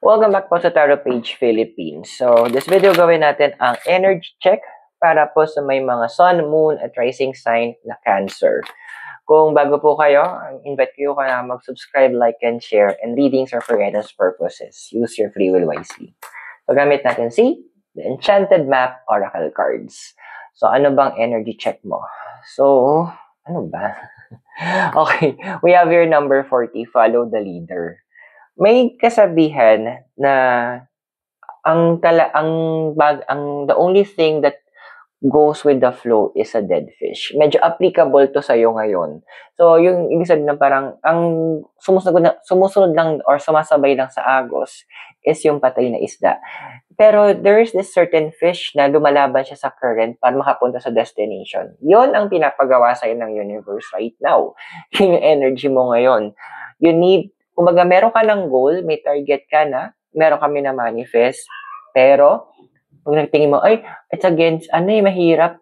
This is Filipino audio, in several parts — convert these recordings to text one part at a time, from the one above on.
Welcome back po sa Tarot Page Philippines. So, this video gawin natin ang energy check para po sa may mga sun, moon, at rising sign na Cancer. Kung bago po kayo, invite ko na mag-subscribe, like, and share, and readings are for guidance purposes. Use your free will wisely. So, gamit natin the Enchanted Map Oracle Cards. So, ano bang energy check mo? So, ano ba? Okay, we have here number 40, follow the leader. May kasabihan na the only thing that goes with the flow is a dead fish. Medyo applicable to sa'yo ngayon. So, yung ibig sabihin na parang ang sumusunod lang or sumasabay lang sa agos is yung patay na isda. Pero there is this certain fish na lumalaban siya sa current para makapunta sa destination. Yon ang pinapagawa sa'yo ng universe right now. Yung energy mo ngayon. You need, kumbaga meron ka ng goal, may target ka na, meron kami na manifest, pero pag nagtingin mo, ay, it's against, mahirap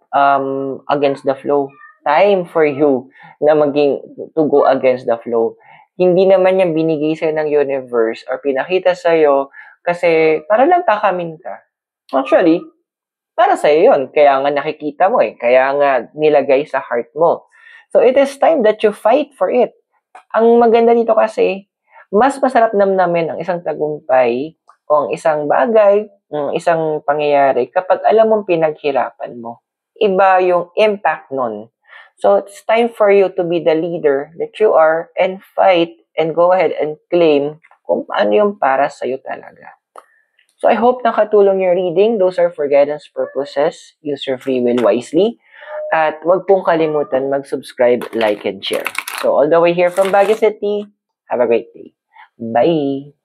against the flow. Time for you na to go against the flow. Hindi naman yan binigay sa'yo ng universe or pinakita sa'yo kasi para lang takamin ka. Actually, para sa'yo yun. Kaya nga nakikita mo Kaya nga nilagay sa heart mo. So, it is time that you fight for it. Ang maganda dito kasi, mas masarap namnamin ang isang tagumpay o ang isang bagay, ang isang pangyayari kapag alam mong pinaghirapan mo. Iba yung impact nun. So, it's time for you to be the leader that you are and fight and go ahead and claim kung paano yung para sa'yo talaga. So, I hope nakatulong yung reading. Those are for guidance purposes. Use your free will wisely. At wag pong kalimutan mag-subscribe, like, and share. So, all the way here from Baguio City, have a great day. Bye!